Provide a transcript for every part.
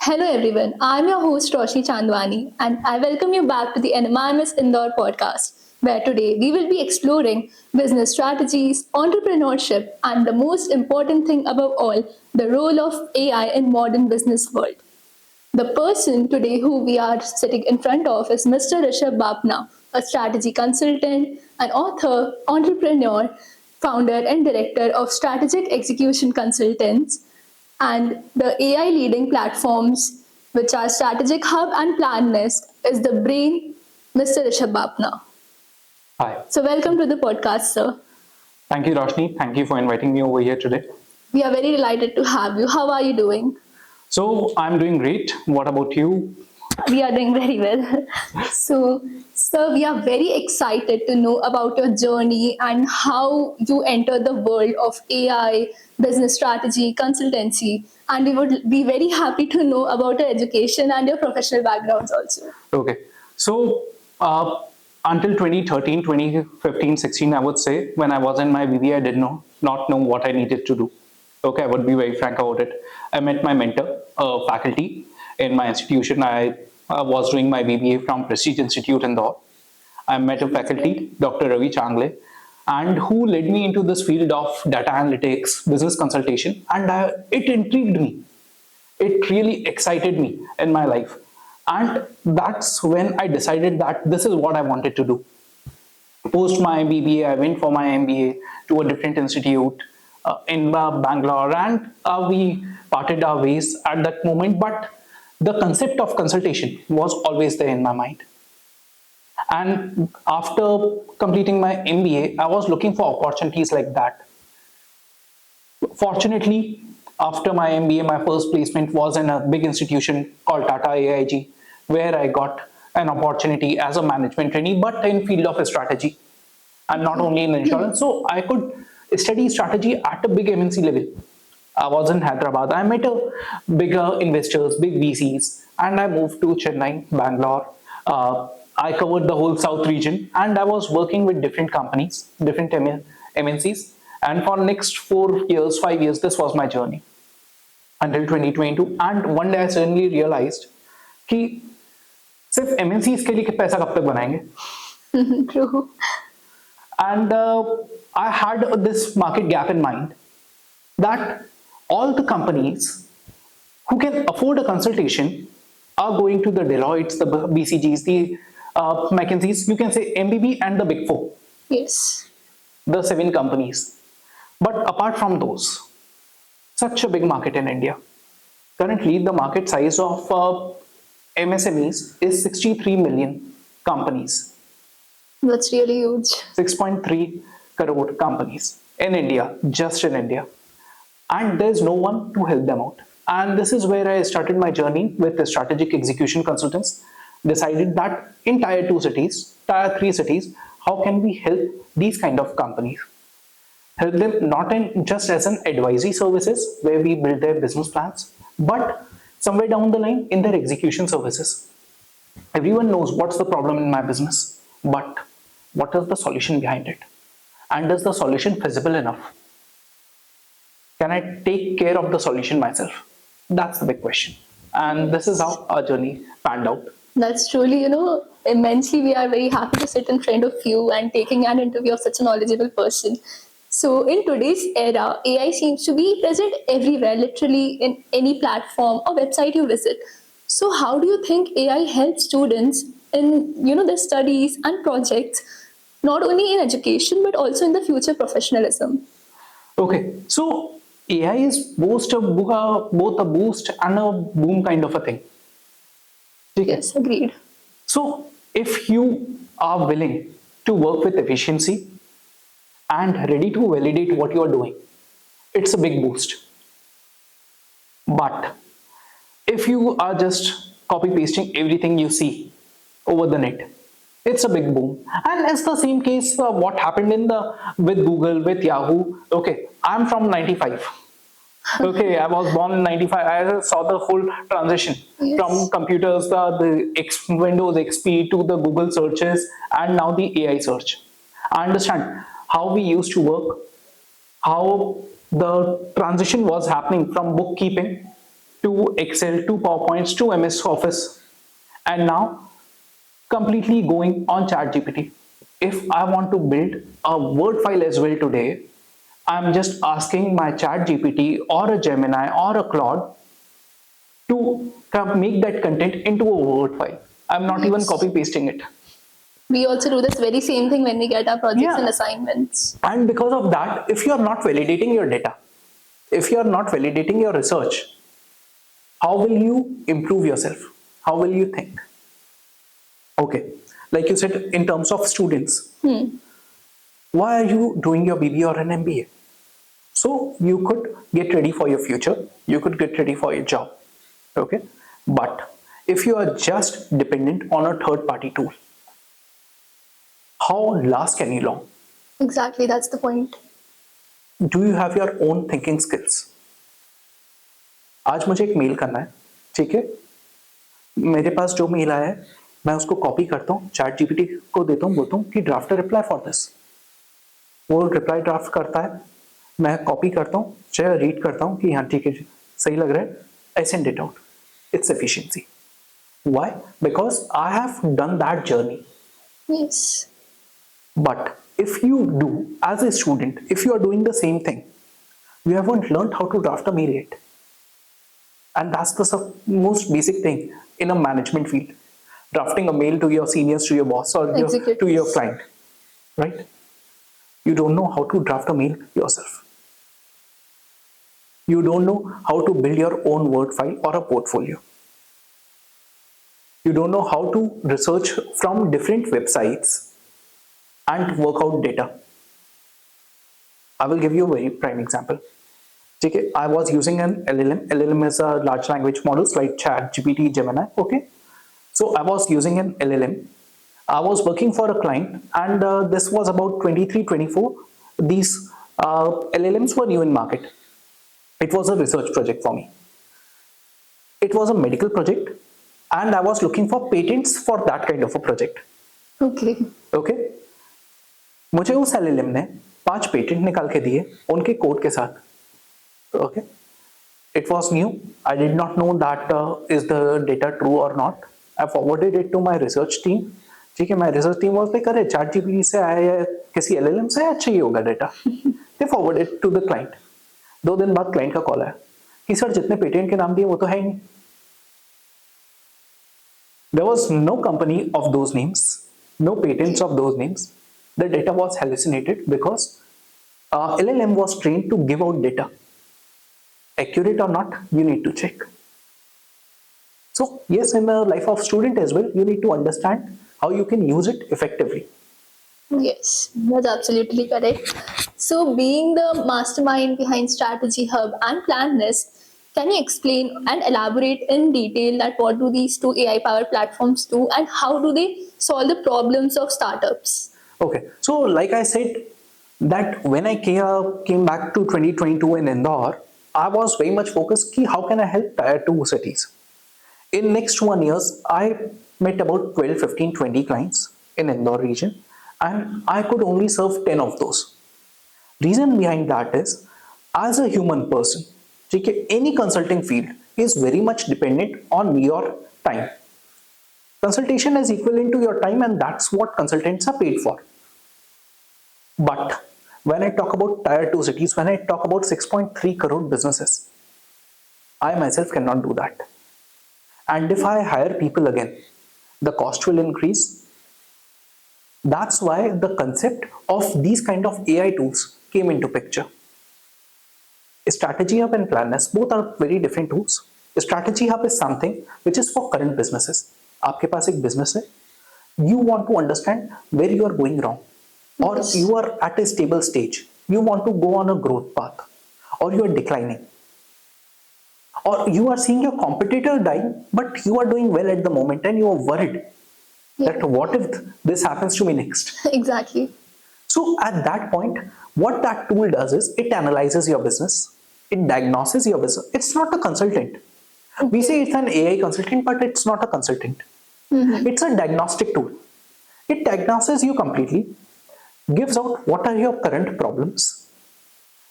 Hello everyone, I'm your host Roshni Chandwani and I welcome you back to the NMIMS Indore podcast, where today we will be exploring business strategies, entrepreneurship, and the most important thing above all, the role of AI in modern business world. The person today who we are sitting in front of is Mr. Rishabh Bapna, a strategy consultant, an author, entrepreneur, founder, and director of Strategic Execution Consultants and the AI leading platforms, which are Strategic Hub and PlanNest, is the brain, Mr. Rishabh Bapna. Hi. So, welcome to the podcast, sir. Thank you, Roshni. Thank you for inviting me over here today. We are very delighted to have you. How are you doing? So, I'm doing great. What about you? We are doing very well. So, sir, we are very excited to know about your journey and how you enter the world of AI, business strategy, consultancy. And we would be very happy to know about your education and your professional backgrounds also. Okay. So, until 2013, 2015, 16, I would say, when I was in my BBA, I did not know what I needed to do. Okay, I would be very frank about it. I met my mentor, faculty in my institution. I was doing my BBA from Prestige Institute in Indore. I met a faculty, Dr. Ravi Changle, and who led me into this field of data analytics, business consultation, and it intrigued me. It really excited me in my life. And that's when I decided that this is what I wanted to do. Post my BBA, I went for my MBA to a different institute in Bangalore, and we parted our ways at that moment. But the concept of consultation was always there in my mind. And after completing my MBA, I was looking for opportunities like that. Fortunately, after my MBA, my first placement was in a big institution called Tata AIG, where I got an opportunity as a management trainee, but in field of strategy, and not only in insurance. So I could study strategy at a big MNC level. I was in Hyderabad. I met a bigger investors, big VCs, and I moved to Chennai, Bangalore. I covered the whole South region, and I was working with different companies, different MNCs. And for next 4 years, 5 years, this was my journey until 2022. And one day I suddenly realized कि सिर्फ MNCs के लिए पैसा कब तक बनाएंगे. True. And I had this market gap in mind that all the companies who can afford a consultation are going to the Deloittes, the BCGs, the McKinsey's, you can say MBB and the Big Four, Yes. the 7 companies. But apart from those, such a big market in India. Currently, the market size of MSMEs is 63 million companies, That's really huge. 6.3 crore companies in India, just in India. And there's no one to help them out. And this is where I started my journey with the strategic execution consultants. Decided that in tier 2 cities, tier 3 cities, how can we help these kind of companies? Help them not in just as an advisory services where we build their business plans, but somewhere down the line in their execution services. Everyone knows what's the problem in my business, but what is the solution behind it? And is the solution feasible enough? Can I take care of the solution myself? That's the big question. And this is how our journey panned out. That's truly, immensely. We are very happy to sit in front of you and taking an interview of such a knowledgeable person. So, in today's era, AI seems to be present everywhere, literally in any platform or website you visit. So, how do you think AI helps students in, their studies and projects, not only in education but also in the future professionalism? Okay, so AI is both a boost and a boom kind of a thing. Okay. Yes, agreed. So if you are willing to work with efficiency and ready to validate what you are doing, it's a big boost. But if you are just copy pasting everything you see over the net, it's a big boom. And it's the same case what happened in the with Google, with Yahoo. Okay, I'm from 95. Okay, I was born in 95. I saw the whole transition from computers, the Windows XP to the Google searches and now the AI search. I understand how we used to work, how the transition was happening from bookkeeping to Excel, to PowerPoints, to MS Office, and now completely going on ChatGPT. If I want to build a Word file as well today, I'm just asking my ChatGPT or a Gemini or a Claude to make that content into a Word file. I'm not even Yes. copy pasting it. We also do this very same thing when we get our projects and Yeah. assignments. And because of that, if you are not validating your data, if you are not validating your research, how will you improve yourself? How will you think? Okay, like you said, in terms of students, why are you doing your BBA or an MBA? So you could get ready for your future, you could get ready for your job. Okay, but if you are just dependent on a third party tool, how last can you long? Exactly, that's the point. Do you have your own thinking skills? आज मुझे एक mail करना है, ठीक है, मेरे पास जो mail आया है मैं उसको कॉपी करता हूँ, चैट जीपीटी को देता हूँ, बोलता हूँ कि ड्राफ्ट रिप्लाई फॉर दिस। वो रिप्लाई ड्राफ्ट करता है, मैं कॉपी करता हूँ, चाहे रीड करता हूँ कि हाँ ठीक है सही लग रहा है, I send it out. Its efficiency. Why? Because I have done that journey. Yes. But if you do, as a student, if you are doing the same thing, you haven't learned how to draft a mail yet. And that's the most basic thing in a management field. Drafting a mail to your seniors, to your boss, or to your Executives. client, right? You don't know how to draft a mail yourself. You don't know how to build your own Word file or a portfolio. You don't know how to research from different websites and work out data. I will give you a very prime example. Okay, I was using an LLM. LLM is a large language models like ChatGPT, Gemini. Okay, so I was using an LLM. I was working for a client, and this was about 23, 24. These LLMs were new in market. It was a research project for me. It was a medical project, and I was looking for patents for that kind of a project. Okay. Okay, मुझे उस LLM ने 5 patent निकाल के दिए उनके code के साथ. Okay, it was new. I did not know that is the data true or not. I forwarded it to my research team. ठीक है, my research team was like, अरे चैट जीपीटी से आया या किसी LLM से अच्छा ही होगा data. They forwarded to the client. 2 दिन बाद क्लाइंट का कॉल आया कि सर जितने पेटेंट के नाम दिए वो तो है ही नहीं. There was no company of those names, no patents of those names. The data was hallucinated because LLM was trained to give out data. Accurate or not, you need to check. So yes, in the life of student as well, you need to understand how you can use it effectively. Yes, that's absolutely correct. So, being the mastermind behind Strategy Hub and Planness, can you explain and elaborate in detail that what do these two AI-powered platforms do and how do they solve the problems of startups? Okay, so like I said, that when I came back to 2022 in Indore, I was very much focused ki how can I help tier 2 cities. In next 1 years, I met about 12, 15, 20 clients in Indore region, and I could only serve 10 of those. Reason behind that is, as a human person, any consulting field is very much dependent on your time. Consultation is equivalent to your time, and that's what consultants are paid for. But when I talk about tier 2 cities, when I talk about 6.3 crore businesses, I myself cannot do that. And if I hire people again, the cost will increase. That's why the concept of these kind of AI tools came into picture. Strategy Hub and Planness, both are very different tools. Strategy Hub is something which is for current businesses. आपके पास एक business है, you want to understand where you are going wrong, or Yes. you are at a stable stage, you want to go on a growth path, or you are declining, or you are seeing your competitor dying, but you are doing well at the moment and you are worried that what if this happens to me next. Exactly. So at that point, what that tool does is it analyzes your business, it diagnoses your business. It's not a consultant. We say it's an AI consultant, but it's not a consultant. It's a diagnostic tool. It diagnoses you completely, gives out what are your current problems,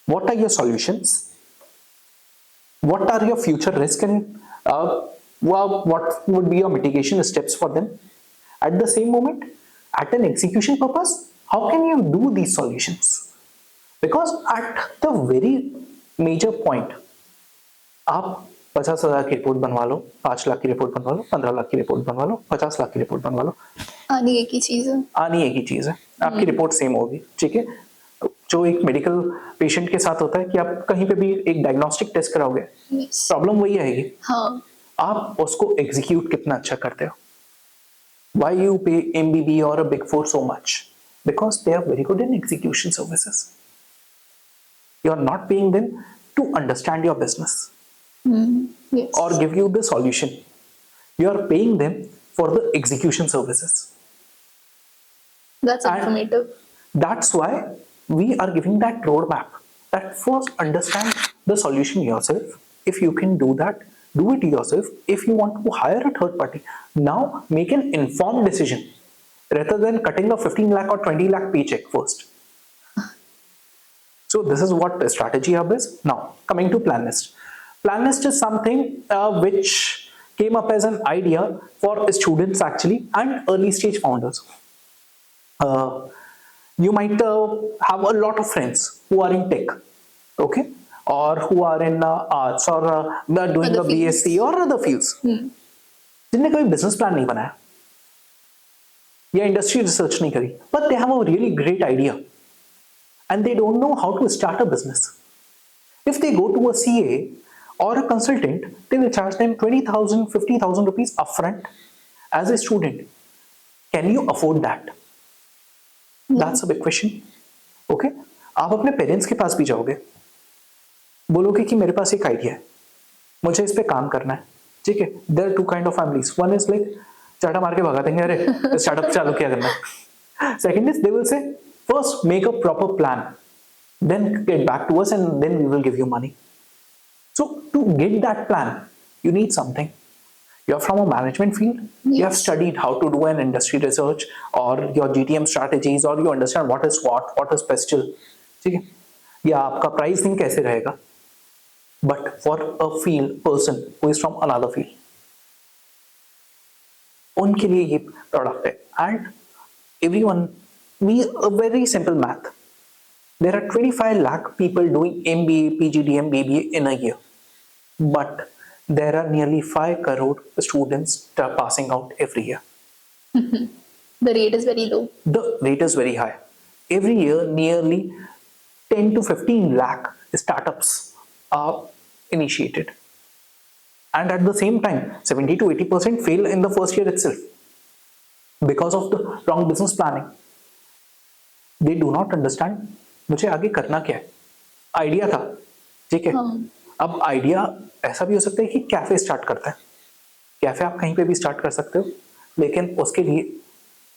what are your solutions, what are your future risks, and what would be your mitigation steps for them. At the same moment, at an execution purpose, how can you do these solutions? Because at the very major point, आप 50,000 की report बनवा लो, 5 लाख की report बनवा लो, 15 लाख की report बनवा लो, 50 लाख की report बनवा लो, आनी एक ही चीज है। आनी एक ही चीज है, आपकी रिपोर्ट सेम होगी। ठीक है, जो एक मेडिकल पेशेंट के साथ होता है कि आप कहीं पे भी एक डायग्नोस्टिक टेस्ट कराओगे, Yes. प्रॉब्लम वही आएगी, हाँ, आप उसको एग्जीक्यूट कितना अच्छा करते हो। Why you pay MBB or a Big Four so much? Because they are very good in execution services. You are not paying them to understand your business yes. or give you the solution. You are paying them for the execution services. That's And informative. that's why we are giving that roadmap. That first understand the solution yourself. If you can do that, do it yourself. If you want to hire a third party, now make an informed decision rather than cutting a 15 lakh or 20 lakh paycheck first. So this is what the strategy hub is. Now coming to PlanNest. PlanNest is something which came up as an idea for students actually and early stage founders. You might have a lot of friends who are in tech, okay, or who are in arts, or they are doing Other a BSc or other fields, जिनने कभी business plan नहीं बनाया या industry research नहीं करी, but they have a really great idea and they don't know how to start a business. If they go to a CA or a consultant, they will charge them 20,000, 50,000 rupees upfront as a student. Can you afford that? That's a big question. Okay? आप अपने parents के पास भी जाओगे, बोलोगे कि मेरे पास एक idea है, मुझे इस पे काम करना है। ठीक है, there are two kind of families. One is like चाटा मार के भगा देंगे, अरे स्टार्टअप चालू क्या करना है। Second is they will say first make a proper plan, then get back to us and then we will give you money. So to get that plan, you need something. You're from a management field, you have studied how to do an industry research or your GTM strategies, or you understand what is pestle. ठीक है, या आपका pricing कैसे रहेगा। But for a field person who is from another field, उनके लिए ये product है। And everyone, we a very simple math. There are 25 lakh people doing MBA, PGDM, BBA in a year, but there are nearly 5 crore students that are passing out every year. The rate is very low. The rate is very high. Every year, nearly 10 to 15 lakh startups are initiated. And at the same time, 70 to 80% fail in the first year itself because of the wrong business planning. They do not understand मुझे आगे करना क्या है। Idea था, ठीक है, अब idea ऐसा भी हो सकता है कि कैफे स्टार्ट करता है। कैफे आप कहीं पे भी स्टार्ट कर सकते हो, लेकिन उसके लिए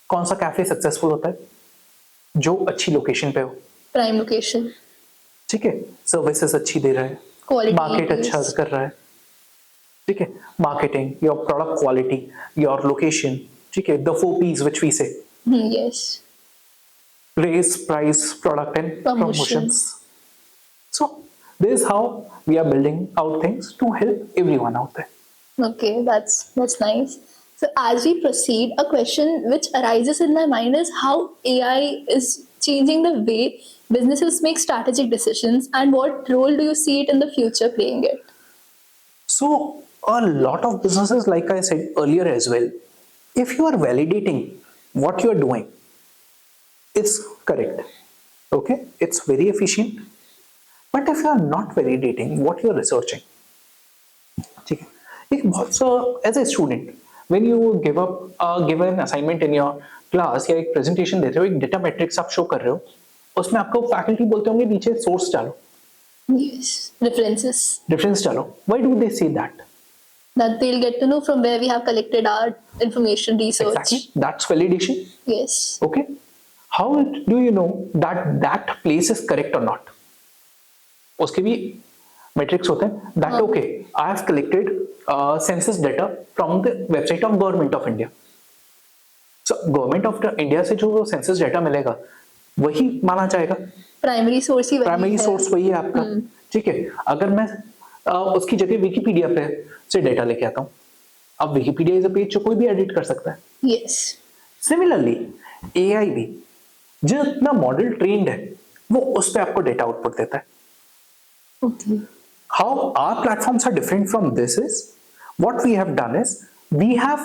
कौन सा कैफे सक्सेसफुल होता है? जो अच्छी लोकेशन पे हो, Prime location. ठीक है, सर्विसेज अच्छी दे रहा है, Quality मार्केट is- अच्छा कर रहा है, ठीक है, marketing, your product quality, your location, ठीक है, the 4 P's which we say, Yes. place, price, product and promotions. So this is how we are building out things to help everyone out there. Okay, that's nice. So as we proceed, a question which arises in my mind is how AI is changing the way businesses make strategic decisions, and what role do you see it in the future playing it? So a lot of businesses, like I said earlier as well, if you are validating what you are doing, it's correct, okay, it's very efficient. But if you are not validating what you are researching, ठीक है, एक बहुत सा as a student when you give an assignment in your class या एक presentation देते हो, एक डेटा मैट्रिक्स आप शो कर रहे हो, उसमें आपको फैकल्टी बोलते होंगे नीचे सोर्स डालो, Yes, references रेफरेंस डालो। Why do they say that? that they'll get to know from where we have collected our information research. Exactly, that's validation. Yes. Okay, how do you know that that place is correct or not? उसके भी metrics होते हैं that okay, I have collected census data from the website of government of India. So government of India से जो census data मिलेगा वही माना जाएगा, Primary source ही वही प्राइमरी है। सोर्स वही है आपका। ठीक है, अगर मैं उसकी जगह विकिपीडिया पे से डेटा लेके आता हूँ। अब विकिपीडिया इज अ पेज जो कोई भी एडिट कर सकता है। Yes. सिमिलरली एआई भी जितना मॉडल ट्रेंड है वो उस पे आपको डेटा आउटपुट देता है। Okay. How our platforms are different from this is what we have done is we have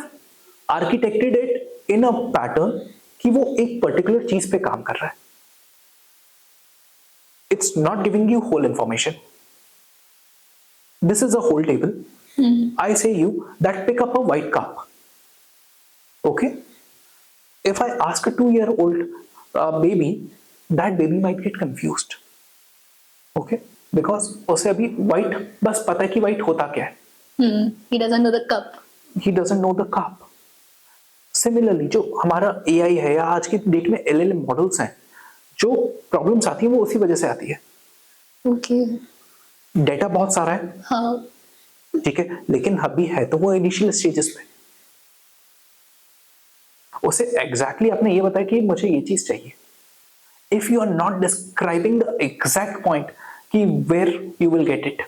architected it in a pattern कि वो एक particular चीज पे काम कर रहा है। It's not giving you whole information. This is a whole table. I say you that pick up a white cup. Okay? If I ask a 2-year-old baby, that baby might get confused. Okay? Because उसे अभी white बस पता है कि white होता क्या है। He doesn't know the cup. He doesn't know the cup. Similarly, जो हमारा AI है या आज की डेट में LLM मॉडल्स हैं, जो प्रॉब्लम्स आती हैं वो उसी वजह से आती है। Okay. डेटा बहुत सारा है, हाँ. ठीक है, लेकिन अभी है तो वो इनिशियल स्टेजेस पे। उसे एग्जैक्टली आपने ये बताया कि मुझे ये चीज चाहिए। If you are not describing the exact point कि where you will get it,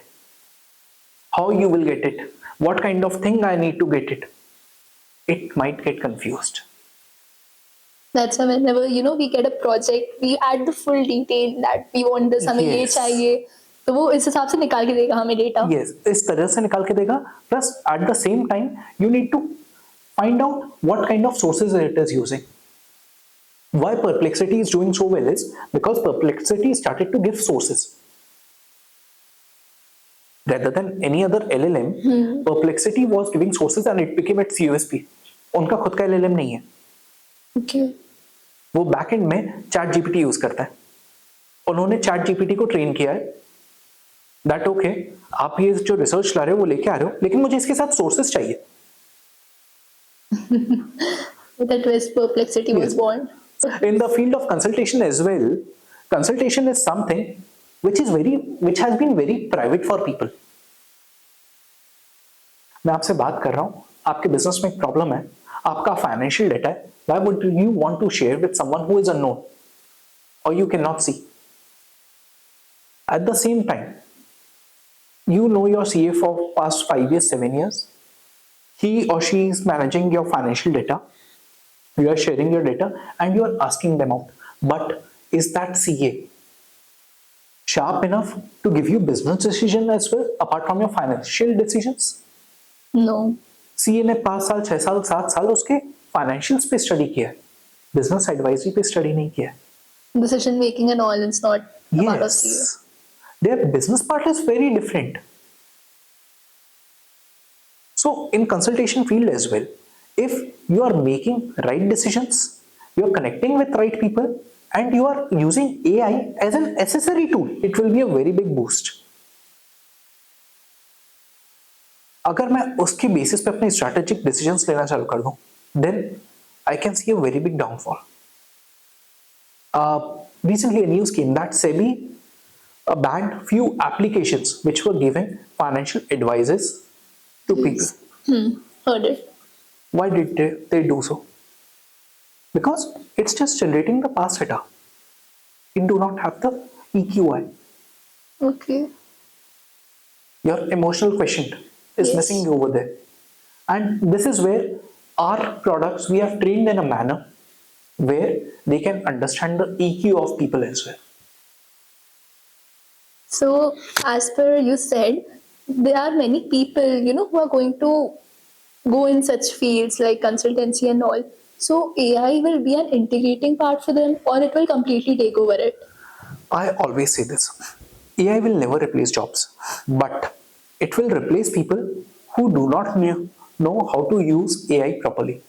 how you will get it, what kind of thing I need to get it, it might get confused. That's why whenever we get a project, we add the full detail that we want this, हमें ये Yes. चाहिए, तो वो इस हिसाब से निकाल के देगा हमें डेटा। Yes, इस तरह से निकाल के देगा। Plus at the same time you need to find out what kind of sources it is using. Why Perplexity is doing so well is because Perplexity started to give sources. Rather than any other LLM, Perplexity was giving sources and it became its USP. उनका खुद का LLM नहीं है। Okay. वो backend में chat GPT use करता है। उन्होंने चैट जीपीटी को ट्रेन किया है दैट ओके आप ये जो रिसर्च ला रहे हो वो लेके आ रहे हो, लेकिन मुझे इसके साथ सोर्सेस चाहिए। That was Perplexity was Yes. born. In the field of consultation as well, consultation is something which has been very private for people. मैं आपसे बात कर रहा हूं, आपके बिजनेस में एक प्रॉब्लम है, आपका फाइनेंशियल डेटा है, why would you want to share with someone who is unknown or you cannot see? At the same time, you know your CA for past 5 years, 7 years, he or she is managing your financial data, you are sharing your data and you are asking them out, but is that CA sharp enough to give you business decision as well apart from your financial decisions? No. CA ने 5 साल 6 साल 7 साल उसके financials पे study किया है, business advisory पे study नहीं किया है। Decision making and all is not a part of CA. Yes, their business part is very different. So in consultation field as well, if you are making right decisions, you are connecting with right people and you are using AI as an accessory tool, it will be a very big boost. अगर मैं उसके basis पे अपने strategic decisions लेना चालू कर दूं, then I can see a very big downfall. Recently, a news came that SEBI banned few applications which were giving financial advices to people. Heard it. Why did they do so? Because it's just generating the past data. It do not have the EQI. Okay. Your emotional quotient is Yes. missing over there. And this is where our products, we have trained in a manner where they can understand the EQ of people as well. So, as per you said, there are many people, who are going to go in such fields like consultancy and all. So, AI will be an integrating part for them, or it will completely take over it. I always say this, AI will never replace jobs, but it will replace people who do not know how to use AI properly.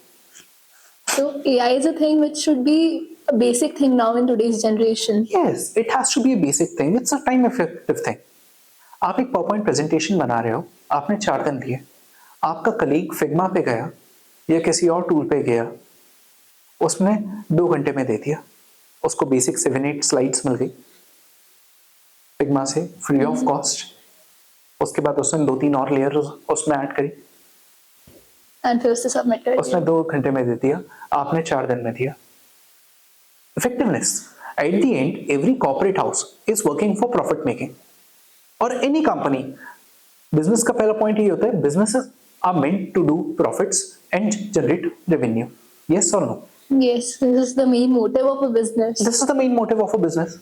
So, AI is a thing which should be a basic thing now in today's generation. Yes, it has to be a basic thing. It's a time effective thing. आप एक PowerPoint presentation बना रहे हो, आपने 4 दिन दिए, आपका colleague Figma पे गया या किसी और टूल पे गया, उसने 2 घंटे में दे दिया, उसको बेसिक 7-8 स्लाइड्स मिल गई फिग्मा से फ्री ऑफ कॉस्ट। उसके बाद उसने 2-3 और लेयर उसमें ऐड करी, And फिर उसे सबमिट कर उसने दिया। 2 घंटे में दे दिया, आपने 4 दिन में दिया। Effectiveness. At the end, every corporate house is working for profit making, or any company business का पहला पॉइंट ये होता है, businesses are meant to do profits and generate revenue. Yes or no? Yes, this is the main motive of a business. This is the main motive of a business.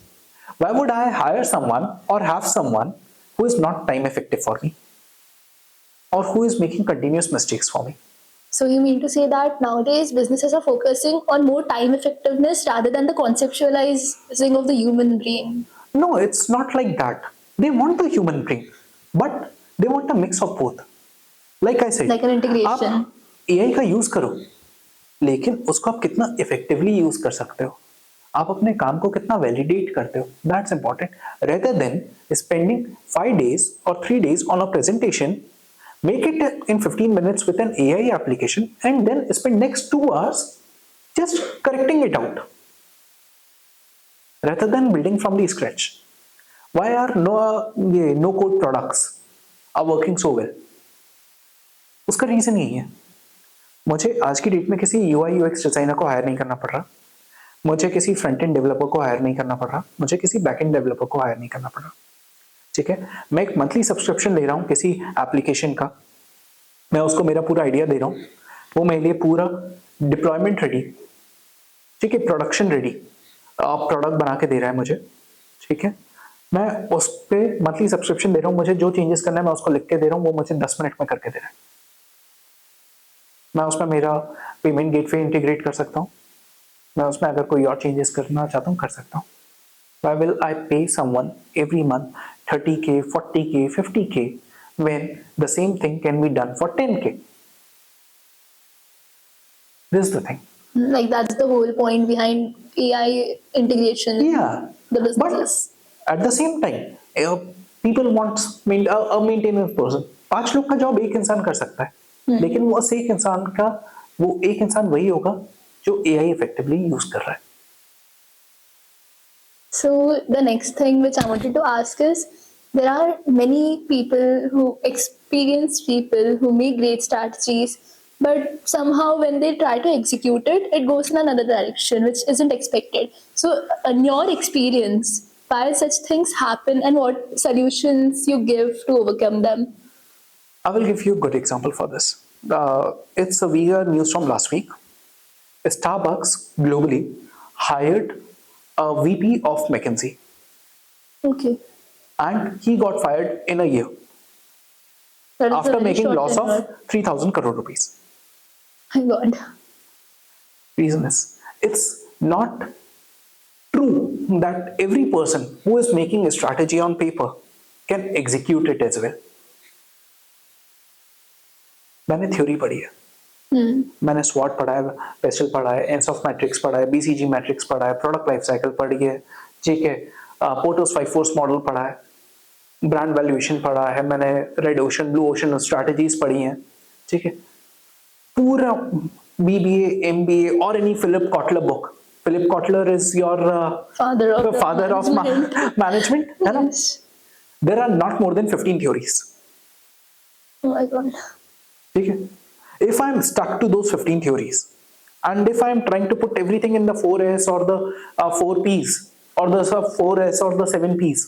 Why would I hire someone or have someone who is not time effective for me or who is making continuous mistakes for me? So you mean to say that nowadays businesses are focusing on more time effectiveness rather than the conceptualizing of the human brain? No, it's not like that. They want the human brain, but they want a mix of both. Like I said, Like an integration. आप AI का use करो, लेकिन उसको आप कितना effectively use कर सकते हो, आप अपने काम को कितना वैलिडेट करते हो, that's important. Rather than spending 5 days or 3 days on a presentation, make it in 15 minutes with an AI application and then spend next 2 hours just correcting it out rather than building from the scratch. Why are no code products are working so well? उसका reason यही है. मुझे आज की date में किसी UI UX designer को higher नहीं करना पड़ रहा, मुझे किसी फ्रंट एंड डेवलपर को हायर नहीं करना पड़ रहा, मुझे किसी बैक एंड डेवलपर को हायर नहीं करना पड़ रहा. ठीक है, मैं एक मंथली सब्सक्रिप्शन ले रहा हूँ किसी एप्लीकेशन का, मैं उसको मेरा पूरा आइडिया दे रहा हूँ, वो मेरे लिए पूरा डिप्लॉयमेंट रेडी, ठीक है, प्रोडक्शन रेडी प्रोडक्ट बना के दे रहा है मुझे. ठीक है, मैं उस पर मंथली सब्सक्रिप्शन दे रहा हूँ, मुझे जो चेंजेस करना है मैं उसको लिख के दे रहा हूँ, वो मुझे 10 मिनट में करके दे रहा है. मैं उसमें मेरा पेमेंट गेटवे इंटीग्रेट कर सकता हूँ, मैं उसमें अगर कोई और चेंजेस करना चाहता हूँ कर सकता हूँ. Why will I pay someone every month 30K, 40K, 50K when the same thing can be done for 10K? This is the thing. Like that's the whole point behind AI integration. Yeah. The businesses. But at the same time, people want a maintenance person. 5 लोग का job एक इंसान कर सकता है, लेकिन वो एक इंसान वही होगा जो AI effectively यूज कर रहा है. So the next thing which I wanted to ask is, there are many experienced people who make great strategies, but somehow when they try to execute it, it goes in another direction which isn't expected. So in your experience, why such things happen and what solutions you give to overcome them? I will give you a good example for this. It's a VR news from last week. Starbucks globally hired a VP of McKinsey. Okay. And he got fired in a year That is a after very making short loss of tenure. 3,000 crore rupees. My God. Reason is, it's not true that every person who is making a strategy on paper can execute it as well. मैंने theory पढ़ी है, मैंने SWOT पढ़ा है, pastel पढ़ा है, एंस of matrix पढ़ा है, BCG मैट्रिक्स पढ़ा है, प्रोडक्ट लाइफ साइकिल पढ़ी है, ठीक है, पोर्टर्स 5 फोर्स मॉडल पढ़ा है, ब्रांड वैल्यूएशन पढ़ा है, मैंने red ocean blue ocean strategies पढ़ी हैं. ठीक है, पूरा BBA MBA और any Philip Kotler book. Philip Kotler is your Father of management, है ना? There are not more than 15 theories. Oh my God. ठीक है, if I am stuck to those 15 theories and if I am trying to put everything in the 4S or the 4Ps or the 4S or the 7Ps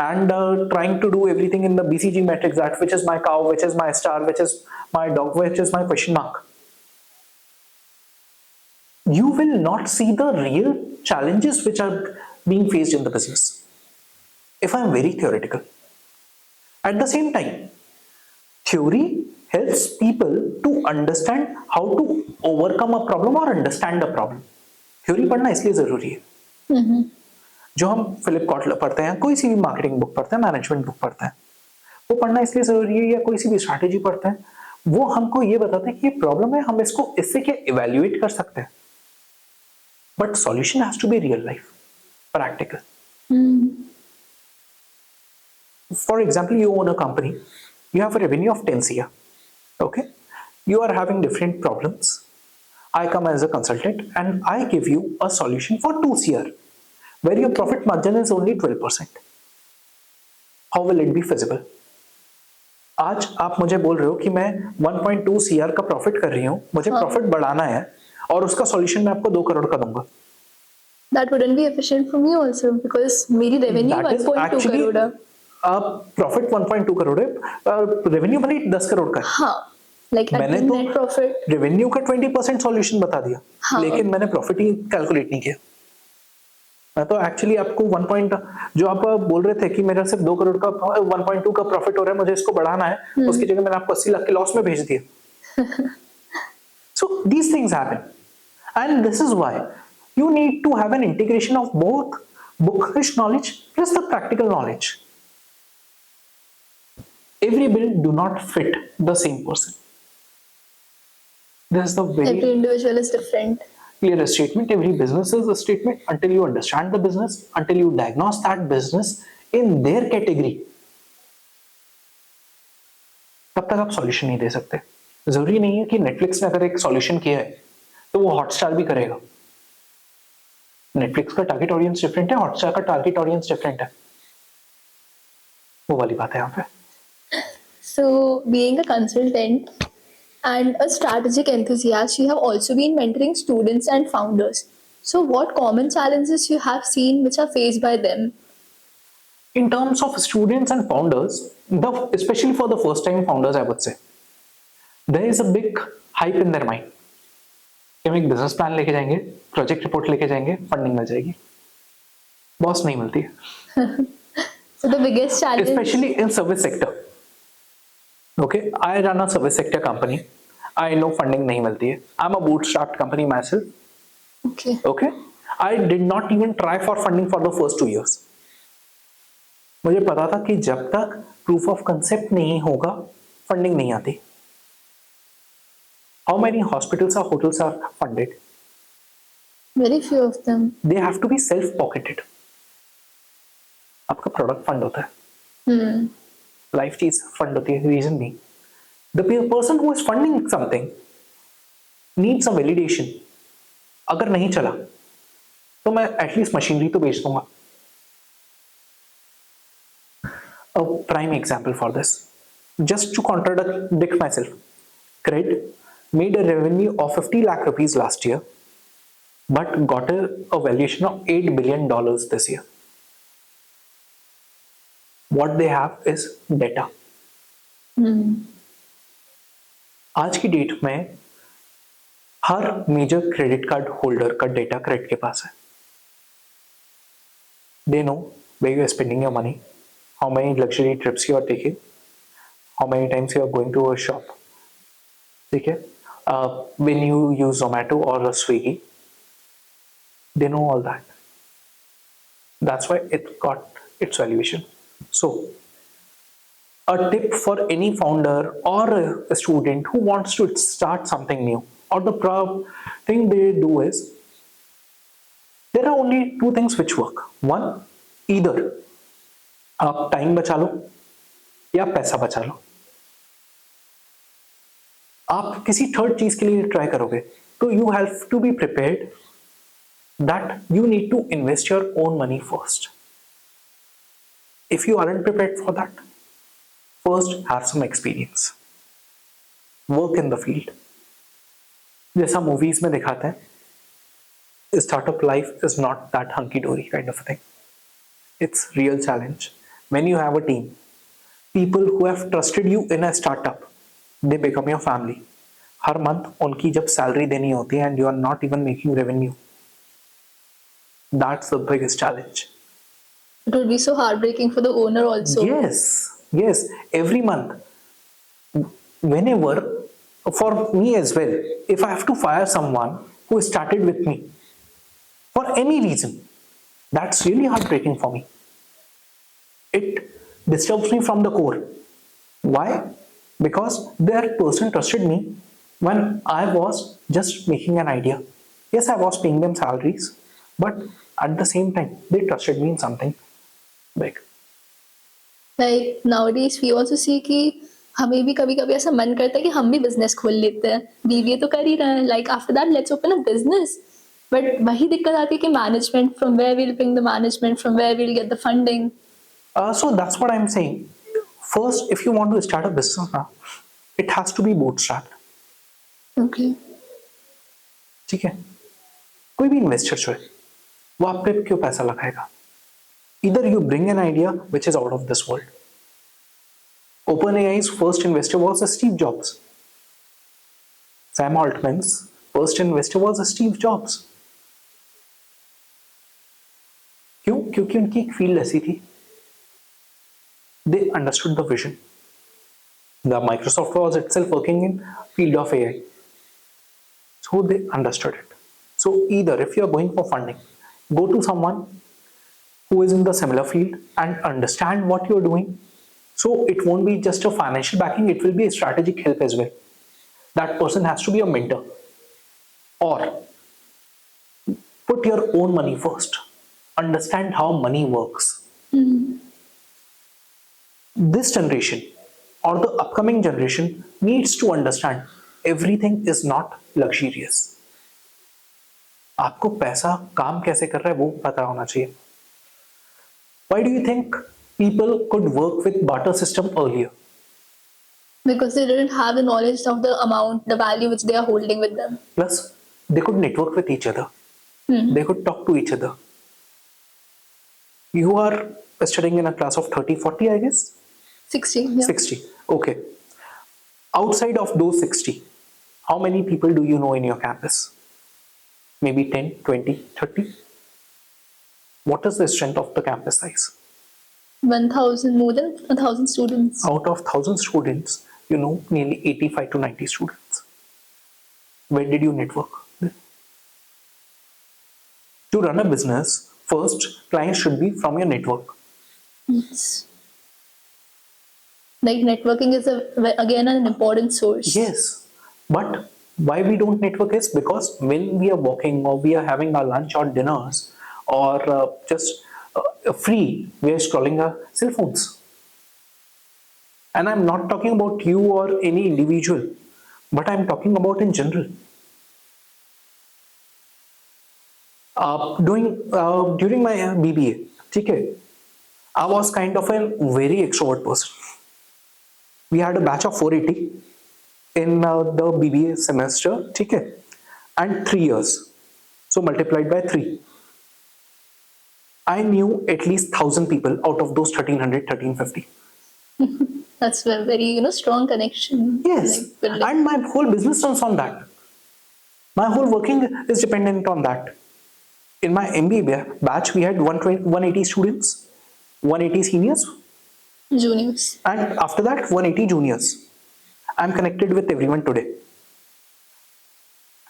and trying to do everything in the BCG matrix, that which is my cow, which is my star, which is my dog, which is my question mark, you will not see the real challenges which are being faced in the business if I am very theoretical. At the same time, theory helps people to understand how to overcome a problem or understand a problem. Theory पढ़ना इसलिए जरूरी है. जो हम Philip Kotler पढ़ते हैं, कोई सी भी मार्केटिंग बुक पढ़ते हैं, मैनेजमेंट बुक पढ़ते हैं, वो पढ़ना इसलिए जरूरी है, या कोई सी भी स्ट्रैटेजी पढ़ते हैं, वो हमको ये बताते हैं कि ये प्रॉब्लम है, हम इसको इससे क्या इवेल्युएट कर सकते हैं. But solution has to be real life, practical. For example, you own a company, you have a revenue of 10 CR. Okay, you are having different problems. I come as a consultant and I give you a solution for 2 CR where your profit margin is only 12%. How will it be feasible? आज आप मुझे बोल रहे हो कि मैं 1.2 CR का profit कर रही हूँ, मुझे प्रॉफिट बढ़ाना है और उसका सॉल्यूशन मैं आपको 2 करोड़ का दूंगा. That wouldn't be efficient for me also because मेरी revenue 1.2 crore है. प्रॉफिट 1.2 करोड़ है, रेवेन्यू भले 10 करोड़ का है। हाँ, like मैंने तो net profit. रेवेन्यू का 20% सॉल्यूशन बता दिया, हाँ. लेकिन मैंने प्रॉफिट ही कैलकुलेट नहीं किया। मैं तो एक्चुअली आपको 1 पॉइंट जो आप बोल रहे थे कि मेरा सिर्फ 2 करोड़ का 1.2 का प्रॉफिट हो रहा है, मुझे इसको बढ़ाना है, उसकी जगह मैंने आपको 80 लाख के लॉस में भेज दिया। So these things happen and this is why you need to have an integration of both bookish knowledge plus the practical knowledge. Every bill do not fit the same person. This is the very Every individual is different. clear statement. Every business is a statement until you understand the business, until you diagnose that business in their category. तब तक आप solution नहीं दे सकते। जरूरी नहीं है कि Netflix ने अगर एक सॉल्यूशन किया है तो वो हॉटस्टार भी करेगा। नेटफ्लिक्स का टारगेट ऑडियंस डिफरेंट है, हॉटस्टार का टारगेट ऑडियंस डिफरेंट है, वो वाली बात है यहाँ पे। So, being a consultant and a strategic enthusiast, you have also been mentoring students and founders. So, what common challenges you have seen which are faced by them? In terms of students and founders, especially for the first time founders, I would say, there is a big hype in their mind. कि हम एक business plan लेके जाएंगे, project report लेके जाएंगे, funding मिल जाएगी। Boss नहीं मिलती है। So, the biggest challenge. Especially in service sector. Okay, I run a service sector company. I know funding नहीं मिलती है। I'm a bootstrapped company myself. Okay. Okay, I did not even try for funding for the first 2 years. मुझे पता था कि जब तक proof of concept नहीं होगा, फंडिंग नहीं आती। How many hospitals or hotels are funded? Very few of them. They have to be self-pocketed. आपका प्रोडक्ट फंड होता है, लाइफ चीज फंड होती है। रीजन भी the person who is funding something needs a validation. अगर नहीं चला तो मैं एटलीस्ट मशीनरी तो बेच दूंगा। A prime example for this, just to contradict myself, Cred made a revenue of 50 lakh rupees last year, but got a valuation of $8 billion this year. What they have is data. आज की date में हर major credit card holder का data crate के पास है। They know where you are spending your money, how many luxury trips you are taking, how many times you are going to a shop. ठीक है, when you use Zomato or Swiggy, they know all that. That's why it got its valuation. So, a tip for any founder or a student who wants to start something new, or the thing they do is, there are only 2 things which work. One, either आप time बचा लो या पैसा बचा लो। आप किसी third चीज के लिए ट्राई करोगे तो you have to be prepared that you need to invest your own money first. If you aren't prepared for that, first have some experience, work in the field. जैसा मूवीज में दिखाते हैं, startup life is not that hunky dory kind of a thing. It's real challenge. When you have a team, people who have trusted you in a startup, they become your family. Her month उनकी जब salary देनी होती है and you are not even making revenue, that's the biggest challenge. It would be so heartbreaking for the owner also. Yes, every month, whenever, for me as well, if I have to fire someone who started with me for any reason, that's really heartbreaking for me. It disturbs me from the core. Why? Because that person trusted me when I was just making an idea. Yes, I was paying them salaries, but at the same time, they trusted me in something big. Like nowadays we also see कि हमें भी कभी कभी ऐसा मन करता है कि हम भी बिजनेस खोल लेते हैं। बीवी तो कर ही रहे हैं, like after that let's open a business. But वही दिक्कत आती है कि management, from where we'll bring the management, from where we'll get the funding. So that's what I'm saying. First, if you want to start a business now, it has to be bootstrapped. Okay. ठीक है, कोई भी investor जो है वो आप पे क्यों पैसा लगाएगा? Either you bring an idea which is out of this world. OpenAI's first investor was Steve Jobs. Sam Altman's first investor was Steve Jobs. क्यों? क्योंकि उनकी एक फील्ड ऐसी थी. They understood the vision. The Microsoft was itself working in field of AI. So they understood it. So either if you are going for funding, go to someone who is in the similar field and understand what you're doing. So it won't be just a financial backing, it will be a strategic help as well. That person has to be a mentor. Or put your own money first. Understand how money works. This generation or the upcoming generation needs to understand everything is not luxurious. आपको पैसा काम कैसे कर रहा है वो पता होना चाहिए. Why do you think people could work with barter system earlier? Because they didn't have the knowledge of the amount, the value which they are holding with them. Plus, they could network with each other. They could talk to each other. You are studying in a class of 30, 40, I guess? 60. Yeah. 60. Okay. Outside of those 60, how many people do you know in your campus? Maybe 10, 20, 30? What is the strength of the campus size? 1,000, more than 1,000 students. Out of 1,000 students, you know nearly 85 to 90 students. Where did you network? To run a business, first clients should be from your network. Yes. Like networking is again an important source. Yes, but why we don't network is because when we are walking or we are having our lunch or dinners or just free, we are scrolling our cell phones. And I'm not talking about you or any individual, but I'm talking about in general. During my BBA, okay, I was kind of a very extrovert person. We had a batch of 480 in the BBA semester, okay, and 3 years. So multiplied by 3. I knew at least 1,000 people out of those 1,300, 1,350. That's a very, strong connection. Yes, Like building. and my whole business runs on that. My whole working is dependent on that. In my MBA batch, we had 180 students, 180 seniors, Juniors. and after that 180 juniors. I'm connected with everyone today,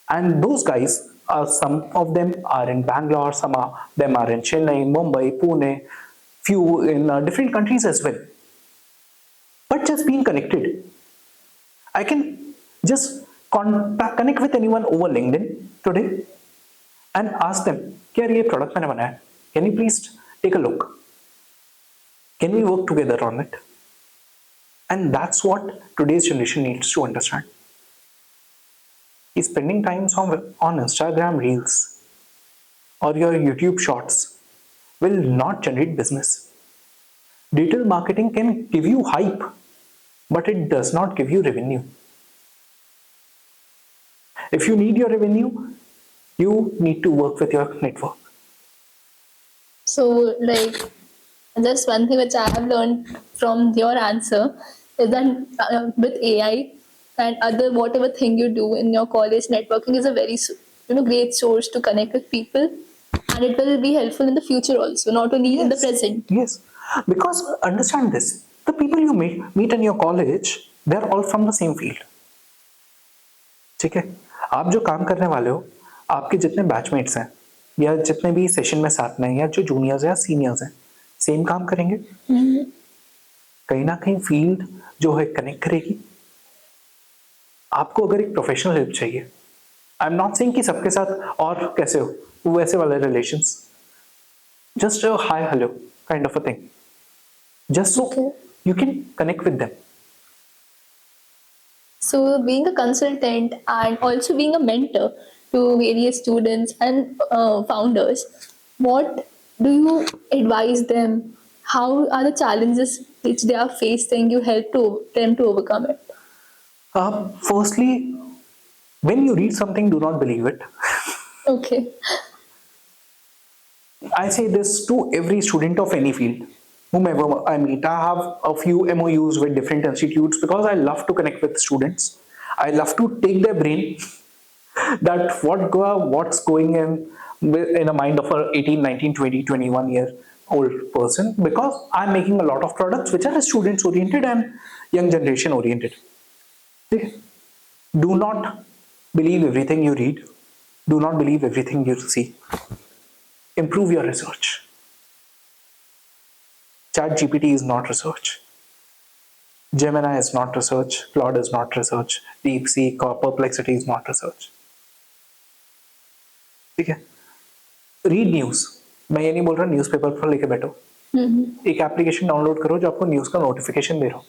and those guys are, some of them are in Bangalore, some of them are in Chennai, Mumbai, Pune, few in different countries as well. But just being connected, I can just connect with anyone over LinkedIn today and ask them, क्या ये product मैंने बनाया है? Can you please take a look? Can we work together on it? And that's what today's generation needs to understand. Is spending time on Instagram Reels or your YouTube Shorts will not generate business. Digital marketing can give you hype, but it does not give you revenue. If you need your revenue, you need to work with your network. So, like, just one thing which I have learned from your answer is that with AI and other whatever thing you do in your college, networking is a very great source to connect with people, and it will be helpful in the future also, not only in the present. Yes, because understand this: the people you meet in your college, they are all from the same field. ठीक है, आप जो काम करने वाले हो, आपके जितने बैचमेट्स हैं या जितने भी सेशन में साथ में हैं या जो जूनियर्स या सीनियर्स हैं, सेम काम करेंगे. कहीं ना कहीं फील्ड जो है कनेक्ट करेगी. आपको अगर एक प्रोफेशनल हेल्प चाहिए, आई एम नॉट सेइंग कि सबके साथ और कैसे हो वैसे वाले relations, just hi hello kind of a thing, just so you can connect with them. So, being a consultant and also being a mentor to various students and founders, what do you advise them? How are the challenges which they are facing? You help them to overcome it. Firstly, when you read something, do not believe it. Okay. I say this to every student of any field, whomever I meet. I have a few MOUs with different institutes because I love to connect with students. I love to take their brain that what's going in a mind of a 18, 19, 20, 21 year old person, because I'm making a lot of products which are students oriented and young generation oriented. Okay? Do not believe everything you read. Do not believe everything you see. Improve your research. Chat GPT is not research. Gemini is not research. Claude is not research. DeepSeek or Perplexity is not research. ठीक है? Read news. मैं ये नहीं बोल रहा newspaper पर लेके बैठो. एक एप्लीकेशन डाउनलोड करो जो आपको न्यूज का नोटिफिकेशन दे रहा हो.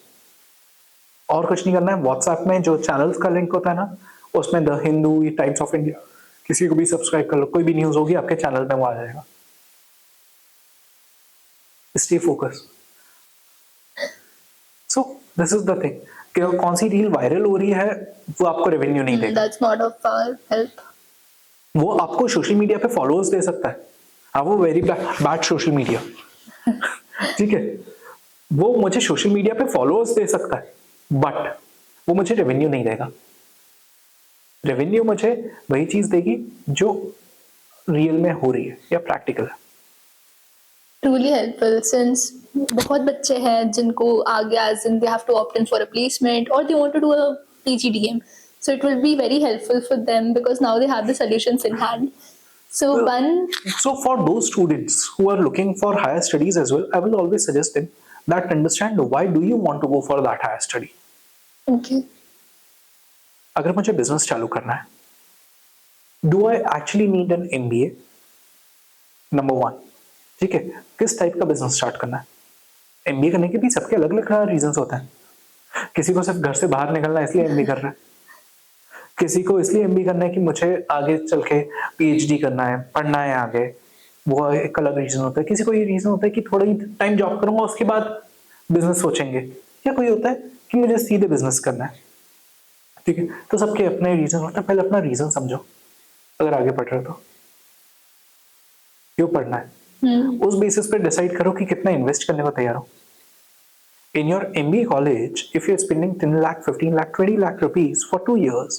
और कुछ नहीं करना है. व्हाट्सएप में जो चैनल्स का लिंक होता है ना, उसमें the Hindu, times of India, किसी को भी सब्सक्राइब कर लो. कोई भी न्यूज होगी आपके चैनल में वो आ जाएगा. Stay focus. So this is the thing कि कौन सी रील वायरल हो रही है वो आपको रेवेन्यू नहीं देगा. That's not of our help. वो आपको सोशल मीडिया पे फॉलोअर्स दे सकता है. हाँ, वो वेरी बैड सोशल मीडिया. ठीक है, वो मुझे सोशल मीडिया पे फॉलोअर्स दे सकता है, बट वो मुझे रेवेन्यू नहीं देगा. रेवेन्यू मुझे वही चीज देगी जो रियल में हो रही है या प्रैक्टिकल है. Truly helpful, since बहुत बच्चे हैं जिनको आगे as in they have to opt in for a placement or they want to do a PGDM. So it will be very helpful for them because now they have the solutions in hand. So So for those students who are looking for higher studies as well, I will always suggest them that understand why do you want to go for that higher study. Okay. अगर मुझे business चालू करना है, do I actually need an MBA? Number 1. ठीक है, किस type का business start करना है. MBA करने के भी सबके अलग अलग रीजंस होते हैं. किसी को सिर्फ घर से बाहर निकलना है इसलिए MBA कर रहा है. किसी को इसलिए MBA करना है कि मुझे आगे चल के PhD करना है, पढ़ना है आगे. वो एक अलग रीजन होता है. किसी को ये रीजन होता है कि थोड़ा ही टाइम जॉब करूंगा उसके बाद बिजनेस सोचेंगे. या कोई होता है कि मुझे सीधे बिजनेस करना है. ठीक है, तो सबके अपने रीजन होते हैं. पहले अपना रीजन समझो अगर आगे पढ़ रहे हो तो. क्यों पढ़ना है, उस बेसिस पे डिसाइड करो कि कितना इन्वेस्ट करने को तैयार हो. In your MBA college, if you're spending 10 lakh, 15 lakh, 20 lakh rupees for 2 years,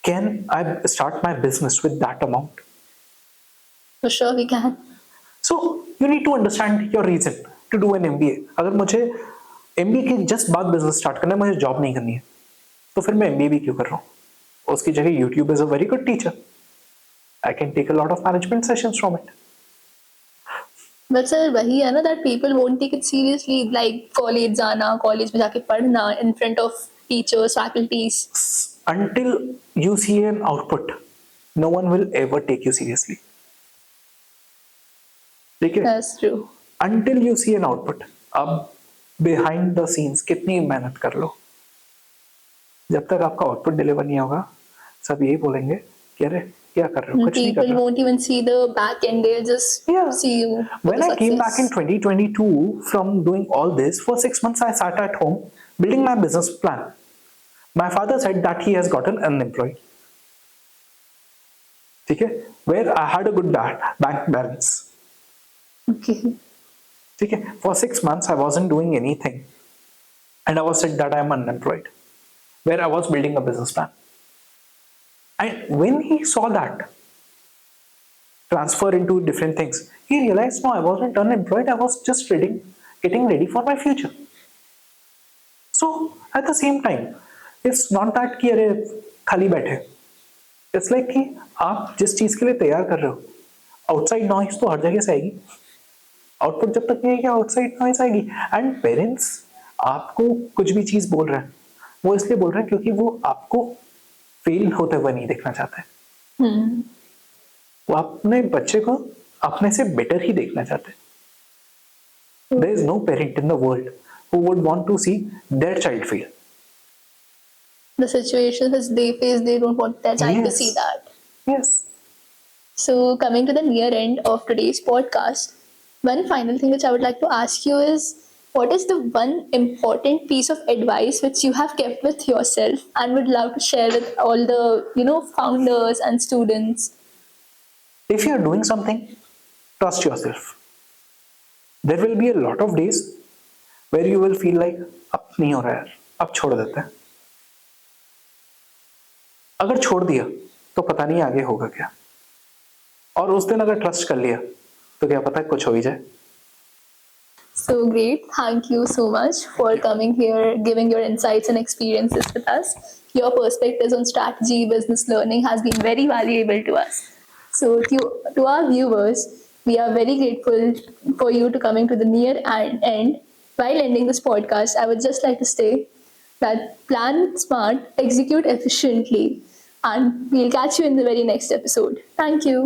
can I start my business with that amount? For sure we can. So you need to understand your reason to do an MBA. अगर मुझे MBA के just बाद business start करना है, मुझे job नहीं करनी है, तो फिर मैं MBA भी क्यों कर रहा हूँ. उसकी जगह YouTube is a very good teacher. I can take a lot of management sessions from it. But sir, वही है ना that people won't take it seriously, like college जाना, college में जाके पढ़ना in front of teachers, faculties. Until you see an output, no one will ever take you seriously. ठीक है? That's true. Until you see an output. अब behind the scenes कितनी मेहनत कर लो, जब तक आपका आउटपुट डिलीवर नहीं होगा सब यही बोलेंगे कि अरे क्या कर रहे हो, कुछ नहीं कर People रहे. won't even see the back end, they'll just Yeah. see you for When the I came back in success. 2022 from doing all this, for 6 months I sat at home building my business plan. My father said that he has gotten unemployed. ठीक है, where I had a good bank balance. Okay. ठीक है, for 6 months I wasn't doing anything and I was said that I am unemployed, where I was building a business plan. And when he saw that transfer into different things, he realized no, I wasn't unemployed, I was just getting ready for my future. So at the same time, it's not that कि अरे खाली बैठे. It's like कि आप जिस चीज के लिए तैयार कर रहे हो, आउटसाइड नॉइज तो हर जगह से आएगी. आउटपुट जब तक नहीं आएगी आउटसाइड नॉइज आएगी. एंड पेरेंट्स आपको कुछ भी चीज बोल रहे हैं, वो इसलिए बोल रहे हैं क्योंकि वो आपको फेल होते हुए नहीं देखना चाहते हैं. वो अपने बच्चे को अपने से बेटर ही देखना चाहते हैं. There is no parent in the world who would want to see their child fail. The situations that they face, they don't want their child to Yes. see that. Yes. So coming to the near end of today's podcast, one final thing which I would like to ask you is, what is the one important piece of advice which you have kept with yourself and would love to share with all the founders and students? If you are doing something, trust yourself. There will be a lot of days where you will feel like अब नहीं हो रहा यार, अब छोड़ देते हैं. अगर छोड़ दिया तो पता नहीं आगे होगा क्या, और उस दिन अगर ट्रस्ट कर लिया तो क्या पता कुछ हो ही जाए. So great. Thank you so much for coming here, giving your insights and experiences with us. Your perspectives on strategy, business learning has been very valuable to us. So to our viewers, we are very grateful for you to coming to the near end. While ending this podcast, I would just like to say that plan smart, execute efficiently, and we'll catch you in the very next episode. Thank you.